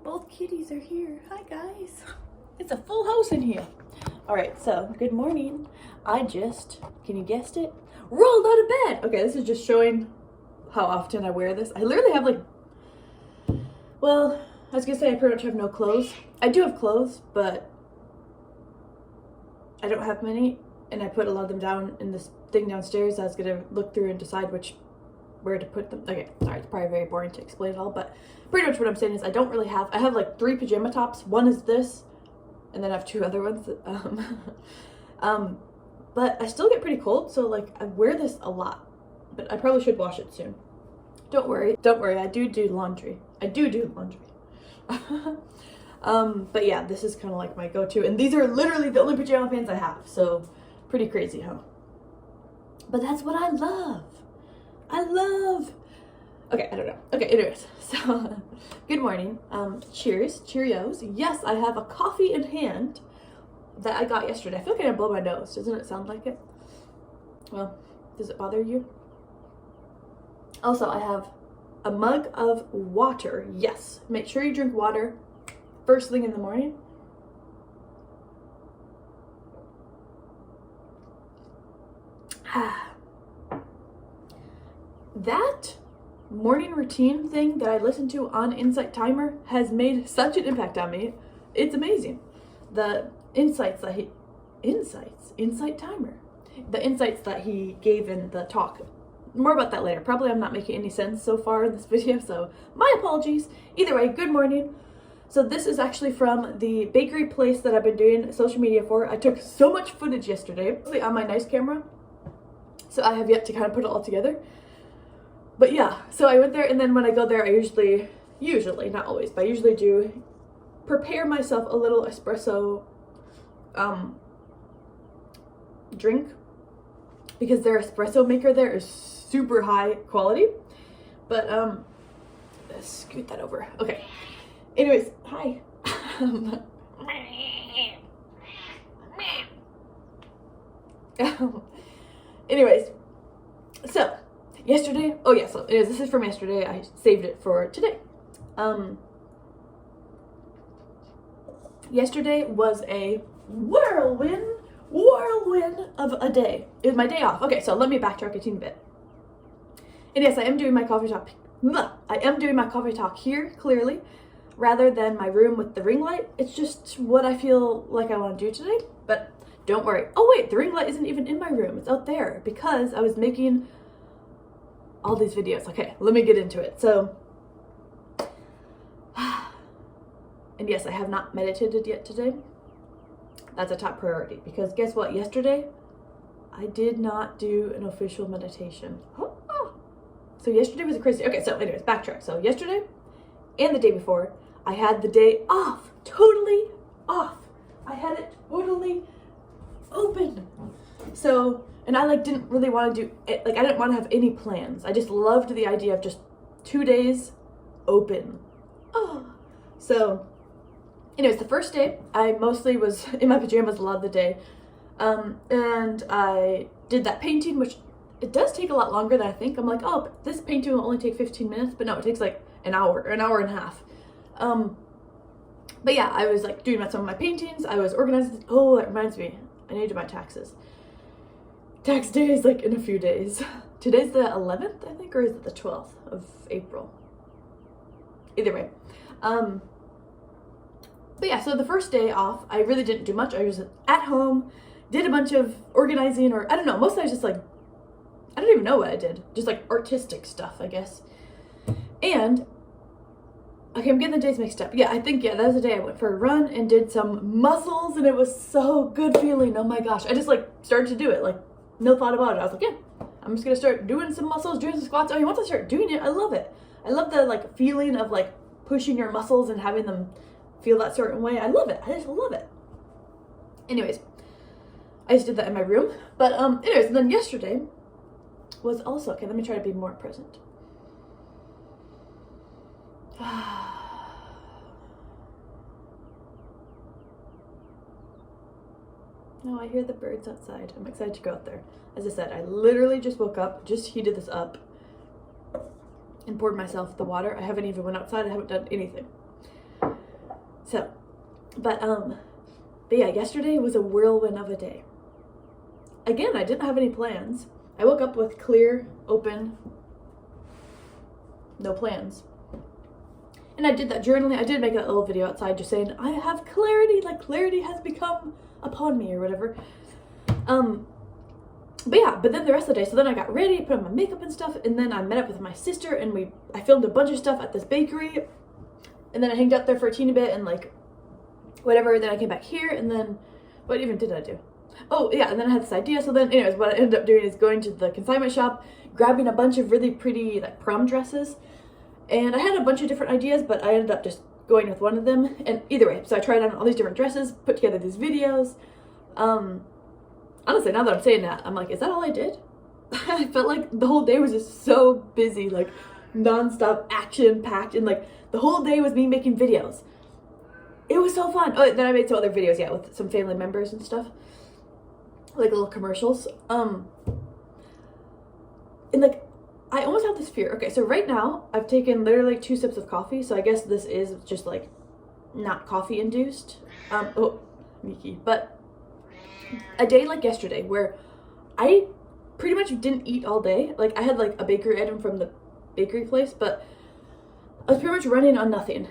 both kitties are here. Hi guys. It's a full house in here. All right, so good morning. I just, can you guess it? Rolled out of bed. Okay, this is just showing how often I wear this. I literally have like, well, I was gonna say I pretty much have no clothes. I do have clothes, but I don't have many, and I put a lot of them down in this thing downstairs. I was gonna look through and decide where to put them. Okay, sorry, it's probably very boring to explain it all, but pretty much what I'm saying is I have like 3 pajama tops. One is this, and then I have 2 other ones. But I still get pretty cold, so like I wear this a lot, but I probably should wash it soon. Don't worry, I do laundry. But yeah, this is kind of like my go-to, and these are literally the only pajama pants I have, so pretty crazy, huh? But that's what I love. Okay, I don't know. Okay, anyways, so good morning. Cheerios. Yes, I have a coffee in hand that I got yesterday. I feel like I blow my nose. Doesn't it sound like it? Well, does it bother you? Also, I have a mug of water. Yes, make sure you drink water first thing in the morning. That morning routine thing that I listen to on Insight Timer has made such an impact on me. It's amazing. The insights that Insight Timer. The insights that he gave in the talk. More about that later. Probably I'm not making any sense so far in this video, so my apologies. Either way, good morning. So this is actually from the bakery place that I've been doing social media for. I took so much footage yesterday on my nice camera, so I have yet to kind of put it all together. But yeah, so I went there, and then when I go there, I usually, not always, but I usually do prepare myself a little espresso drink, because their espresso maker there is super high quality. But let's scoot that over. Okay. Anyways, hi. Anyways, so yesterday, oh yeah, so anyways, this is from yesterday. I saved it for today. Yesterday was a whirlwind of a day. It was my day off. Okay, so let me backtrack a teeny bit. And yes, I am doing my coffee talk. I am doing my coffee talk here, clearly, rather than my room with the ring light. It's just what I feel like I want to do today. But don't worry. Oh wait, the ring light isn't even in my room. It's out there because I was making all these videos. Okay, let me get into it. So, and yes, I have not meditated yet today. That's a top priority, because guess what? Yesterday, I did not do an official meditation. So yesterday was a crazy, okay, so anyways, backtrack. So yesterday and the day before, I had the day off, totally off. I had it totally open. So, and I like didn't really want to do it, like I didn't want to have any plans. I just loved the idea of just 2 days open. So anyways, the first day, I mostly was in my pajamas a lot of the day. And I did that painting, which it does take a lot longer than I think. I'm like, oh, but this painting will only take 15 minutes, but no, it takes like an hour and a half. But yeah, I was like doing some of my paintings. I was organizing. Oh, that reminds me, I need to do my taxes. Tax day is like in a few days. Today's the 11th, I think, or is it the 12th of April? Either way. But yeah, so the first day off, I really didn't do much. I was at home, did a bunch of organizing, or I don't know, mostly I was just like, I don't even know what I did. Just like artistic stuff, I guess. And, okay, I'm getting the days mixed up. Yeah, I think, yeah, that was the day I went for a run and did some muscles, and it was so good feeling. Oh my gosh. I just like started to do it, like no thought about it. I was like, yeah, I'm just gonna start doing some muscles, doing some squats. I mean, once I start doing it, I love it. I love the like feeling of like pushing your muscles and having them feel that certain way. I love it. I just love it. Anyways, I just did that in my room. But anyways, and then yesterday was also, okay, let me try to be more present. No, I hear the birds outside. I'm excited to go out there. As I said, I literally just woke up, just heated this up, and poured myself the water. I haven't even went outside. I haven't done anything. So, but yeah, yesterday was a whirlwind of a day. Again, I didn't have any plans. I woke up with clear, open, no plans. And I did that journaling. I did make that little video outside just saying, I have clarity, like clarity has become upon me or whatever. But yeah, but then the rest of the day, so then I got ready, put on my makeup and stuff, and then I met up with my sister and I filmed a bunch of stuff at this bakery, and then I hanged out there for a teeny bit and like whatever, then I came back here, and then what even did I do? Oh yeah, and then I had this idea, so then anyways, what I ended up doing is going to the consignment shop, grabbing a bunch of really pretty like prom dresses, and I had a bunch of different ideas, but I ended up just going with one of them, and either way, so I tried on all these different dresses, put together these videos. Honestly, now that I'm saying that, I'm like, is that all I did? I felt like the whole day was just so busy, like non-stop action-packed, and like the whole day was me making videos. It was so fun. Oh, then I made some other videos, yeah, with some family members and stuff, like little commercials. And like, I almost have this fear. Okay, so right now, I've taken literally 2 sips of coffee, so I guess this is just like not coffee-induced. Oh, Miki, but a day like yesterday where I pretty much didn't eat all day. Like I had like a bakery item from the bakery place, but I was pretty much running on nothing.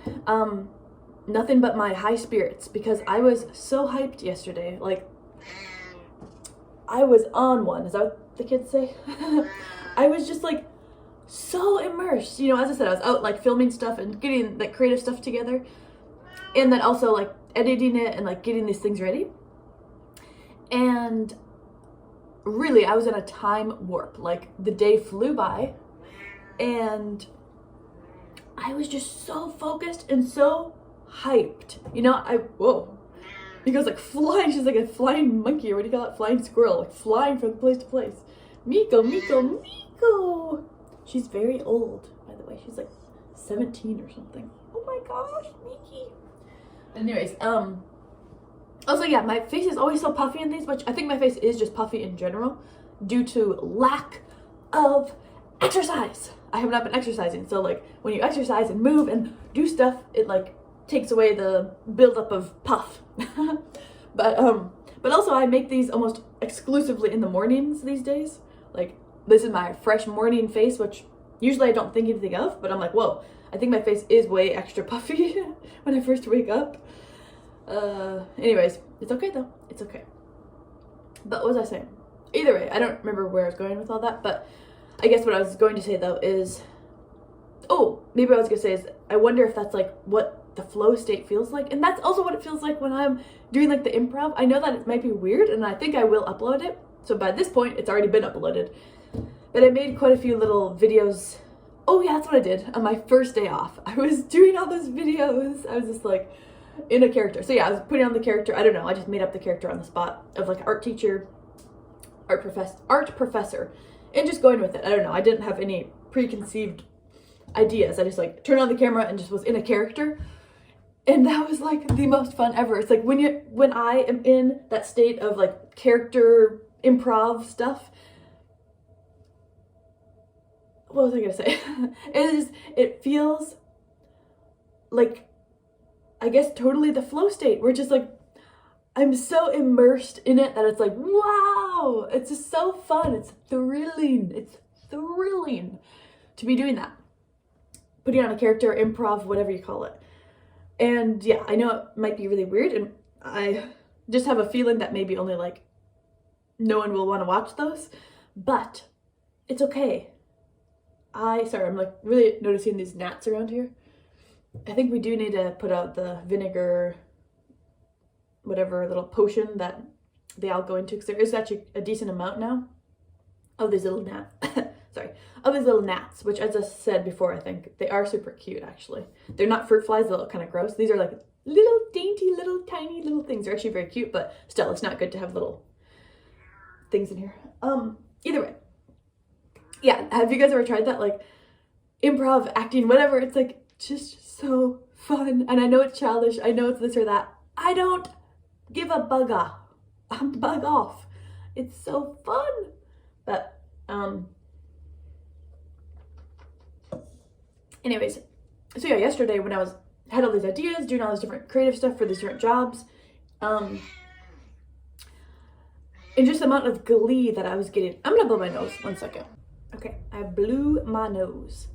Nothing but my high spirits because I was so hyped yesterday. Like I was on one, is that what the kids say? I was just like so immersed. You know, as I said, I was out like filming stuff and getting like creative stuff together, and then also like editing it and like getting these things ready. And really, I was in a time warp. Like the day flew by and I was just so focused and so hyped. You know, whoa. He goes like flying. She's like a flying monkey, or what do you call it? Flying squirrel, like flying from place to place. Miko. She's very old, by the way. She's like 17 or something. Oh my gosh, Miki. Anyways, also, yeah, my face is always so puffy in these, which I think my face is just puffy in general due to lack of exercise. I have not been exercising, so like when you exercise and move and do stuff, it like takes away the buildup of puff. But also I make these almost exclusively in the mornings these days. Like this is my fresh morning face, which usually I don't think anything of, but I'm like, whoa, I think my face is way extra puffy when I first wake up. Anyways, it's okay though. It's okay. But what was I saying? Either way, I don't remember where I was going with all that, but I guess what I was going to say though is, oh, maybe what I was gonna say is, I wonder if that's like what the flow state feels like. And that's also what it feels like when I'm doing like the improv. I know that it might be weird and I think I will upload it. So by this point, it's already been uploaded. But I made quite a few little videos. Oh yeah, that's what I did on my first day off. I was doing all those videos. I was just like, in a character. So yeah, I was putting on the character. I don't know. I just made up the character on the spot of like art teacher, art professor, and just going with it. I don't know. I didn't have any preconceived ideas. I just like turned on the camera and just was in a character, and that was like the most fun ever. It's like when I am in that state of like character improv stuff. What was I gonna say? It feels like, I guess, totally the flow state. We're just like, I'm so immersed in it that it's like, wow, it's just so fun. It's thrilling. It's thrilling to be doing that. Putting on a character, improv, whatever you call it. And yeah, I know it might be really weird, and I just have a feeling that maybe only like no one will want to watch those, but it's okay. Sorry, I'm like really noticing these gnats around here. I think we do need to put out the vinegar, whatever little potion that they all go into, because there is actually a decent amount now of these little gnats. Sorry, of these little gnats, which, as I said before, I think they are super cute. Actually, they're not fruit flies; they look kind of gross. These are like little dainty, little tiny, little things. They're actually very cute, but still, it's not good to have little things in here. Either way, yeah. Have you guys ever tried that, like improv, acting, whatever? It's like just so fun. And I know it's childish. I know it's this or that. I don't give a bugger. Bug off. It's so fun. But anyways, so yeah, yesterday when I was had all these ideas, doing all this different creative stuff for these different jobs. And just the amount of glee that I was getting. I'm gonna blow my nose, 1 second. Okay, I blew my nose.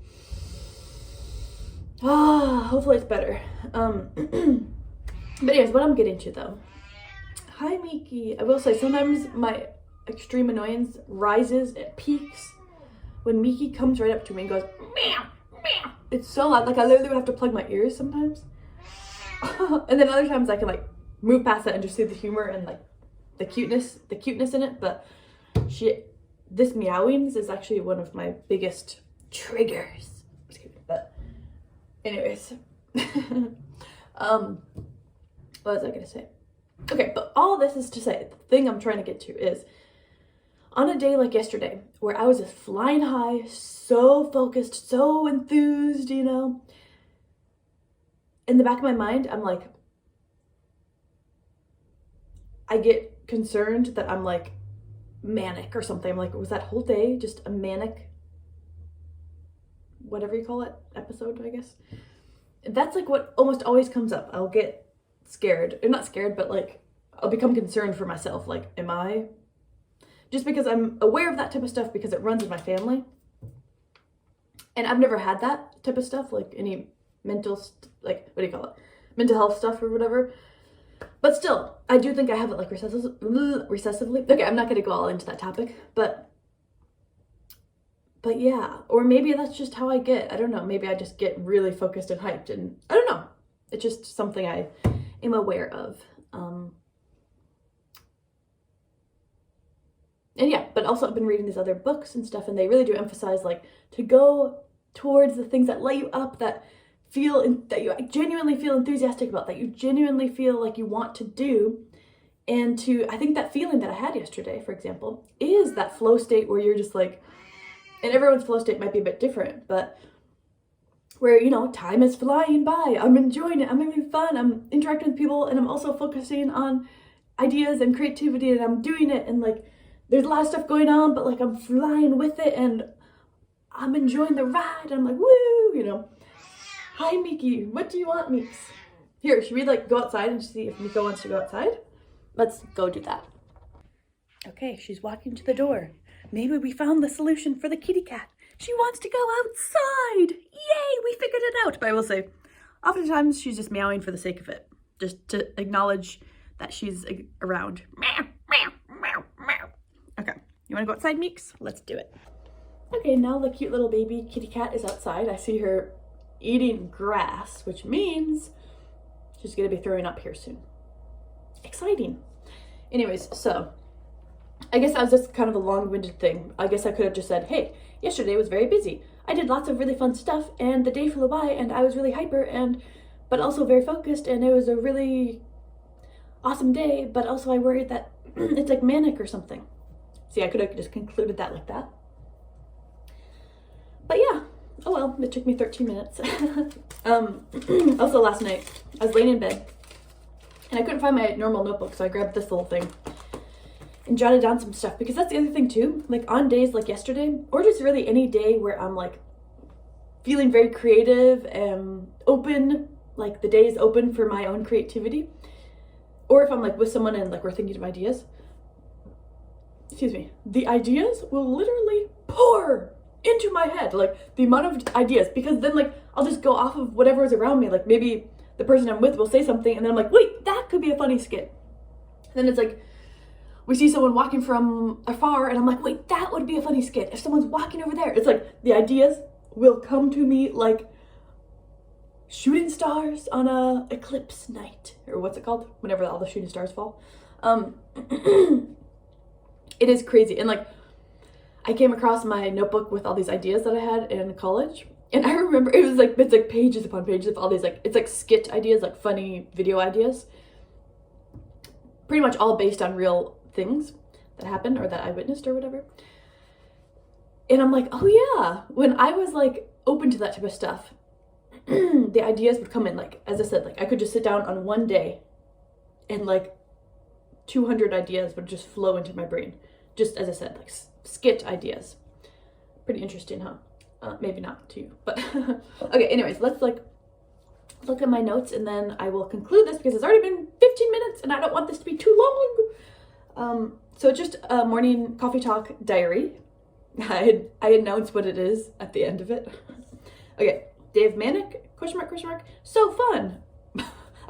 Hopefully it's better. But anyways, what I'm getting to though. Hi Miki. I will say sometimes my extreme annoyance rises, it peaks when Miki comes right up to me and goes, meow, meow. It's so loud, like I literally would have to plug my ears sometimes. And then other times I can like move past that and just see the humor and like the cuteness in it. But this meowings is actually one of my biggest triggers. Just kidding. But anyways, what was I gonna say? Okay, but all this is to say, the thing I'm trying to get to is, on a day like yesterday, where I was just flying high, so focused, so enthused, you know, in the back of my mind, I'm like, I get concerned that I'm like manic or something. I'm like, was that whole day just a manic, whatever you call it, episode, I guess? That's like what almost always comes up. I'll get scared, or not scared, but like I'll become concerned for myself. Like, am I, just because I'm aware of that type of stuff because it runs in my family. And I've never had that type of stuff, like any mental, like, what do you call it? Mental health stuff or whatever. But still, I do think I have it like recessively. Okay, I'm not going to go all into that topic, but yeah, or maybe that's just how I get. I don't know. Maybe I just get really focused and hyped, and I don't know. It's just something I am aware of. And yeah, but also I've been reading these other books and stuff, and they really do emphasize like to go towards the things that light you up, that that you genuinely feel enthusiastic about, that you genuinely feel like you want to do. And I think that feeling that I had yesterday, for example, is that flow state where you're just like, and everyone's flow state might be a bit different, but where, you know, time is flying by, I'm enjoying it, I'm having fun, I'm interacting with people, and I'm also focusing on ideas and creativity, and I'm doing it, and like, there's a lot of stuff going on, but like, I'm flying with it, and I'm enjoying the ride, I'm like, woo, you know. Hi, Miki, what do you want, Meeks? Here, should we like go outside and see if Miko wants to go outside? Let's go do that. Okay, she's walking to the door. Maybe we found the solution for the kitty cat. She wants to go outside. Yay, we figured it out. But I will say, oftentimes she's just meowing for the sake of it. Just to acknowledge that she's around. Meow, meow, meow, meow. Okay, you wanna go outside, Meeks? Let's do it. Okay, now the cute little baby kitty cat is outside. I see her eating grass, which means she's gonna be throwing up here soon. Exciting. Anyways, so I guess that was just kind of a long-winded thing. I guess I could have just said, hey, yesterday was very busy. I did lots of really fun stuff, and the day flew by, and I was really hyper, but also very focused, and it was a really awesome day, but also I worried that it's like manic or something. See, I could have just concluded that like that. But yeah, oh well, it took me 13 minutes. Also last night, I was laying in bed, and I couldn't find my normal notebook, so I grabbed this little thing and jotted down some stuff, because that's the other thing too, like on days like yesterday, or just really any day where I'm like feeling very creative and open, like the day is open for my own creativity, or if I'm like with someone and like we're thinking of ideas, excuse me, the ideas will literally pour into my head, like the amount of ideas, because then like I'll just go off of whatever is around me, like maybe the person I'm with will say something, and then I'm like, wait, that could be a funny skit. And then it's like, we see someone walking from afar, and I'm like, wait, that would be a funny skit. If someone's walking over there, it's like the ideas will come to me like shooting stars on a eclipse night, or what's it called? Whenever all the shooting stars fall. It is crazy. And like, I came across my notebook with all these ideas that I had in college, and I remember it's like pages upon pages of all these, like, it's like skit ideas, like funny video ideas, pretty much all based on real things that happened or that I witnessed or whatever. And I'm like, oh yeah, when I was like open to that type of stuff, the ideas would come in. Like, as I said, like I could just sit down on one day and like 200 ideas would just flow into my brain. Just as I said, like skit ideas. Pretty interesting, huh? Maybe not to you, but okay, anyways, let's look at my notes, and then I will conclude this because it's already been 15 minutes and I don't want this to be too long. So just a morning coffee talk diary. I announce what it is at the end of it. Okay, day of manic, question mark, so fun.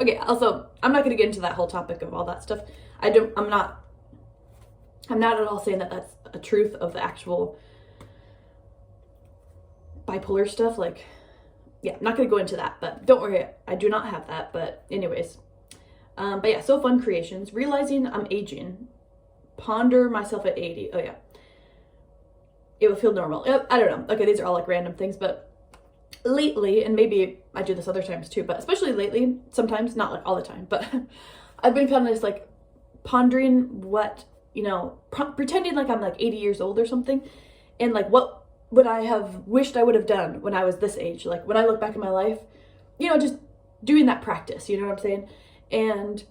Okay, also, I'm not gonna get into that whole topic of all that stuff. I'm not at all saying that that's a truth of the actual bipolar stuff. Like, yeah, I'm not gonna go into that, but don't worry, I do not have that, but anyways. But yeah, so fun creations, realizing I'm aging, ponder myself at 80, oh yeah. It would feel normal, I don't know, okay, these are all like random things, but lately, and maybe I do this other times too, but especially lately, sometimes, not like all the time, but I've been kind of just like pondering what, pretending like I'm like 80 years old or something, and like what would I have wished I would have done when I was this age, like when I look back in my life, just doing that practice, you know what I'm saying? And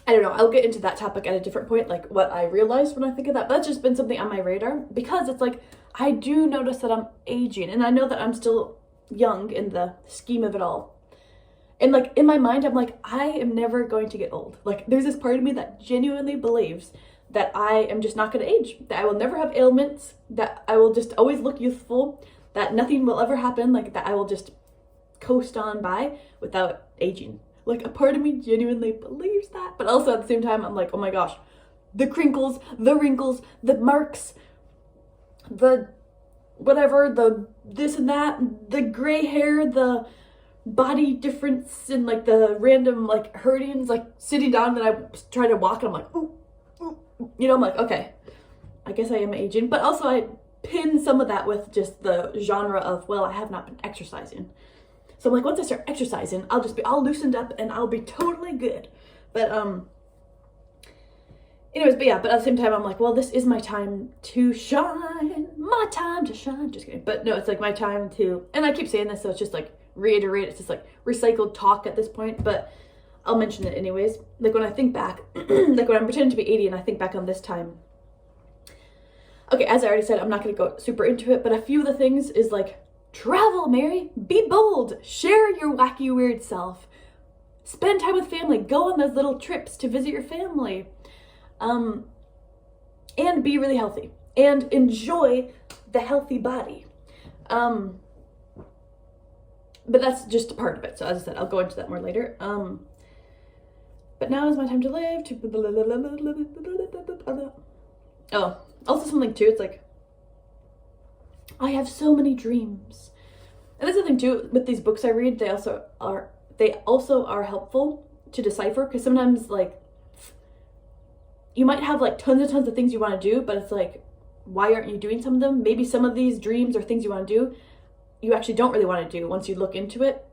I don't know, I'll get into that topic at a different point, like what I realized when I think of that, but that's just been something on my radar, because it's like, I do notice that I'm aging, and I know that I'm still young in the scheme of it all. And like, in my mind, I'm like, I am never going to get old. Like, there's this part of me that genuinely believes that I am just not going to age, that I will never have ailments, that I will just always look youthful, that nothing will ever happen, like that I will just coast on by without aging. Like, a part of me genuinely believes that, but also at the same time, I'm like, oh my gosh, the crinkles, the wrinkles, the marks, the whatever, the this and that, the gray hair, the body difference, and like the random like hurtings, like sitting down and I try to walk and I'm like, ooh, ooh, I'm like, okay, I guess I am aging. But also I pin some of that with just the genre of, well, I have not been exercising. So I'm like, once I start exercising, I'll just be all loosened up and I'll be totally good. But anyways, but yeah, but at the same time, I'm like, well, this is my time to shine, my time to shine. Just kidding. But no, it's like my time to, and I keep saying this, so it's just like reiterate, it's just like recycled talk at this point, but I'll mention it anyways. Like when I think back, like when I'm pretending to be 80 and I think back on this time. Okay, as I already said, I'm not going to go super into it, but a few of the things is like, travel, Mary, be bold, share your wacky, weird self, spend time with family, go on those little trips to visit your family, and be really healthy and enjoy the healthy body. But that's just a part of it. So as I said, I'll go into that more later. But now is my time to live. Oh, also something too, it's like, I have so many dreams. And that's the thing too, with these books I read, they also are helpful to decipher, because sometimes like, you might have like tons of things you want to do, but it's like, why aren't you doing some of them? Maybe some of these dreams or things you want to do, you actually don't really want to do once you look into it.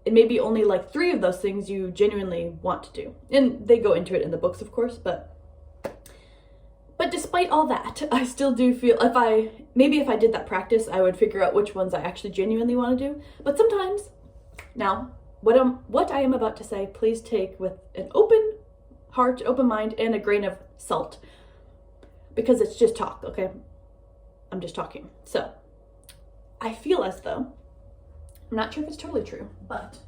It may be only like 3 of those things you genuinely want to do. And they go into it in the books, of course, but despite all that, I still do feel if I did that practice, I would figure out which ones I actually genuinely want to do. But sometimes, now, what I am about to say, please take with an open heart, open mind, and a grain of salt, because it's just talk, okay? I'm just talking. So, I feel as though, I'm not sure if it's totally true, but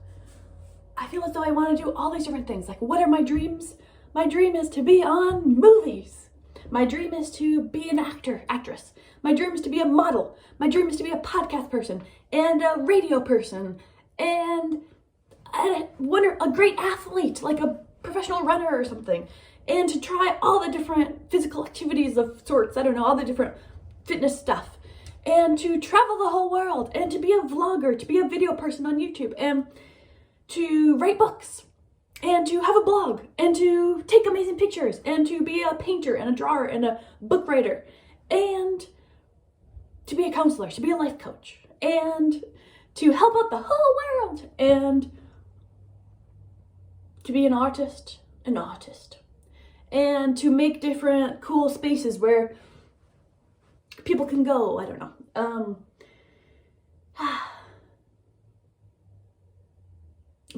I feel as though I want to do all these different things. Like, what are my dreams? My dream is to be on movies. My dream is to be an actor, actress. My dream is to be a model. My dream is to be a podcast person and a radio person and a great athlete, like a professional runner or something. And to try all the different physical activities of sorts, I don't know, all the different fitness stuff. And to travel the whole world, and to be a vlogger, to be a video person on YouTube, and to write books, and to have a blog, and to take amazing pictures, and to be a painter and a drawer and a book writer, and to be a counselor, to be a life coach, and to help out the whole world, and to be an artist, and to make different cool spaces where people can go, I don't know.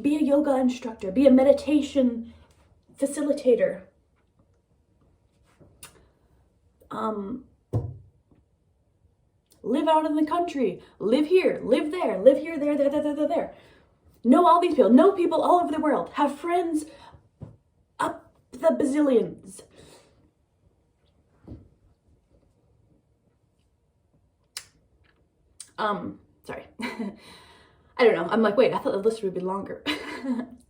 Be a yoga instructor, be a meditation facilitator. Live out in the country, live here, live there, there. know all these people, know people all over the world, have friends up the bazillions. Sorry. I don't know. I'm like, wait, I thought the list would be longer.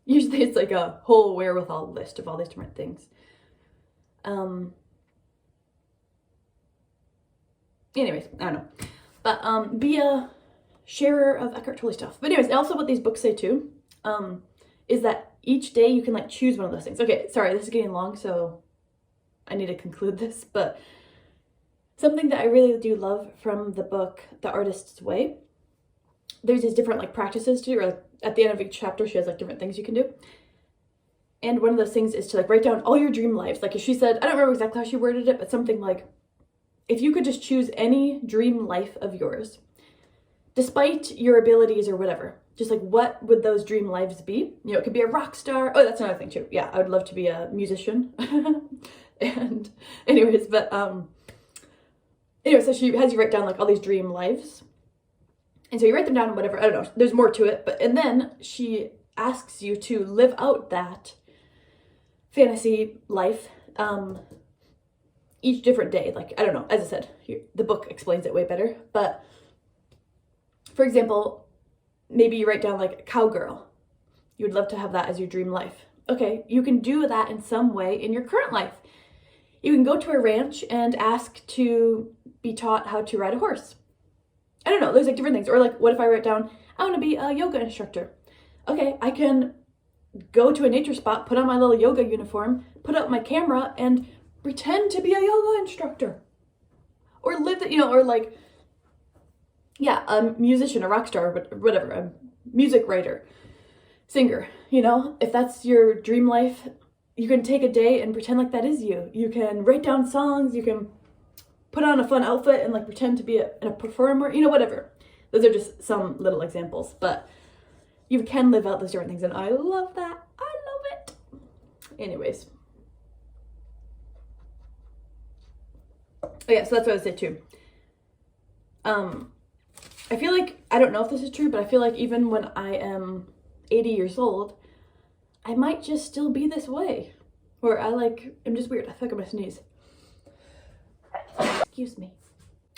Usually it's like a whole wherewithal list of all these different things. Anyways, I don't know. But be a sharer of Eckhart Tolle stuff. But anyways, also what these books say too, is that each day you can like choose one of those things. Okay, sorry, this is getting long, so I need to conclude this. But something that I really do love from the book, The Artist's Way, there's these different like practices to do, or like, at the end of each chapter, she has like different things you can do. And one of those things is to like write down all your dream lives. Like if she said, I don't remember exactly how she worded it, but something like, if you could just choose any dream life of yours, despite your abilities or whatever, just like what would those dream lives be? You know, it could be a rock star. Oh, that's another thing too. Yeah, I would love to be a musician. And anyways, but anyway, so she has you write down like all these dream lives. And so you write them down and whatever, I don't know, there's more to it. And then she asks you to live out that fantasy life each different day. Like, I don't know, as I said, the book explains it way better. But for example, maybe you write down like cowgirl. You would love to have that as your dream life. Okay, you can do that in some way in your current life. You can go to a ranch and ask to be taught how to ride a horse. I don't know, there's like different things. Or like, what if I write down, I want to be a yoga instructor. Okay, I can go to a nature spot, put on my little yoga uniform, put up my camera, and pretend to be a yoga instructor. Or live, or like, yeah, a musician, a rock star, whatever, a music writer, singer, if that's your dream life, you can take a day and pretend like that is you. You can write down songs, you can put on a fun outfit and like pretend to be a performer, whatever. Those are just some little examples, but you can live out those different things, and I love that. I love it. Anyways. Oh yeah, so that's what I would say too. I feel like, I don't know if this is true, but I feel like even when I am 80 years old, I might just still be this way. Or I'm just weird. I feel like I'm gonna sneeze. Excuse me.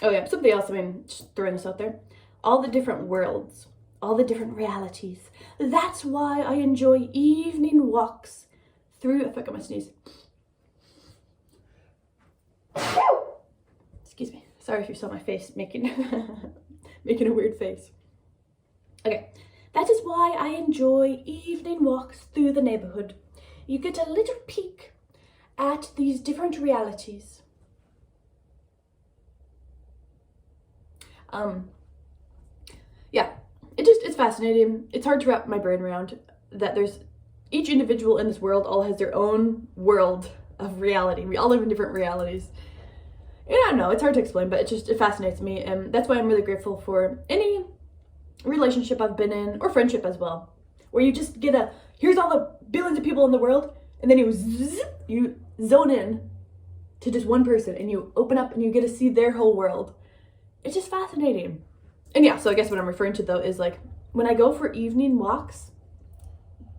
Oh yeah, something else, just throwing this out there. All the different worlds, all the different realities. That's why I enjoy evening walks through, I feel like I'm gonna sneeze. Excuse me. Sorry if you saw my face making making a weird face. Okay. That is why I enjoy evening walks through the neighborhood. You get a little peek at these different realities. Yeah, it's fascinating. It's hard to wrap my brain around that there's each individual in this world all has their own world of reality. We all live in different realities. And I don't know, it's hard to explain, but it fascinates me. And that's why I'm really grateful for any relationship I've been in, or friendship as well, where you just get here's all the billions of people in the world, and then you zone in to just one person, and you open up and you get to see their whole world. It's just fascinating. And yeah, so I guess what I'm referring to though is like when I go for evening walks,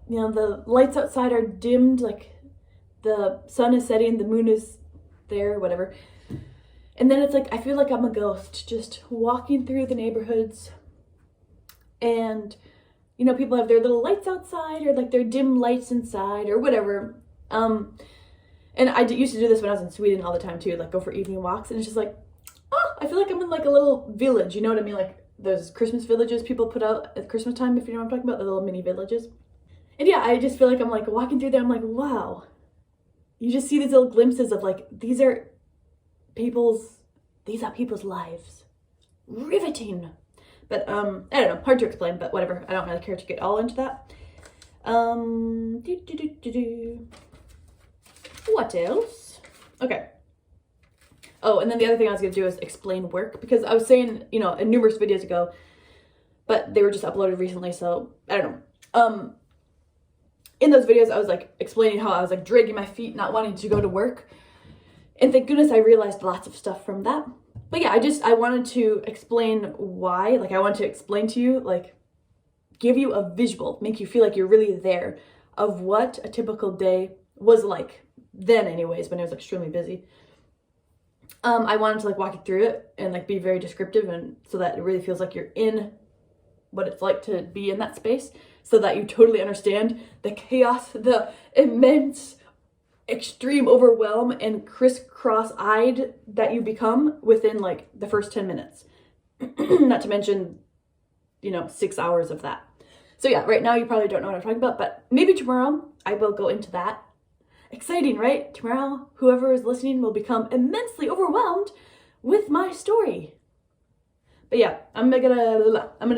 the lights outside are dimmed, like the sun is setting, the moon is there, whatever. And then it's like, I feel like I'm a ghost just walking through the neighborhoods, and people have their little lights outside, or like their dim lights inside, or whatever. And I used to do this when I was in Sweden all the time too, like go for evening walks, and it's just like, I feel like I'm in like a little village, you know what I mean? Like those Christmas villages people put out at Christmas time, if you know what I'm talking about, the little mini villages. And yeah, I just feel like I'm like walking through there, I'm like, wow. You just see these little glimpses of like, these are people's lives. Riveting. But I don't know, hard to explain, but whatever. I don't really care to get all into that. What else? Okay. Oh, and then the other thing I was going to do is explain work, because I was saying, in numerous videos ago, but they were just uploaded recently, so I don't know. In those videos, I was like explaining how I was like dragging my feet, not wanting to go to work. And thank goodness I realized lots of stuff from that. But yeah, I wanted to explain why, like I wanted to explain to you, like give you a visual, make you feel like you're really there of what a typical day was like then anyways, when I was extremely busy. I wanted to like walk you through it and like be very descriptive, and so that it really feels like you're in what it's like to be in that space, so that you totally understand the chaos, the immense extreme overwhelm and crisscross-eyed that you become within like the first 10 minutes. Not to mention, 6 hours of that. So yeah, right now you probably don't know what I'm talking about, but maybe tomorrow I will go into that. Exciting, right? Tomorrow, whoever is listening will become immensely overwhelmed with my story. But yeah, I'm gonna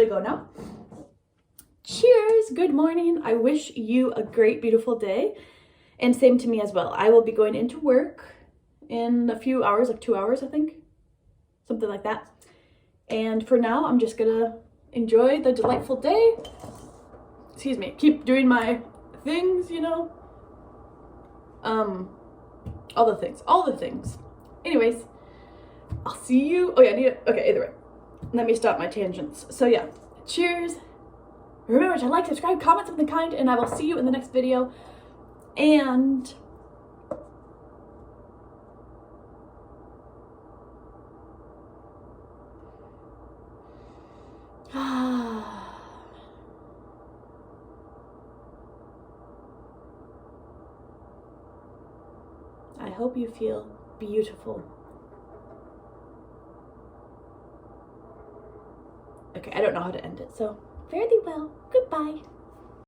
go now. Cheers, good morning. I wish you a great, beautiful day. And same to me as well. I will be going into work in a few hours, like 2 hours, I think. Something like that. And for now, I'm just gonna enjoy the delightful day. Excuse me, keep doing my things, all the things. Anyways, I'll see you. Oh yeah, okay, either way. Let me stop my tangents. So yeah, cheers. Remember to like, subscribe, comment, something kind, and I will see you in the next video. And I hope you feel beautiful. Okay, I don't know how to end it, so fare thee well. Goodbye.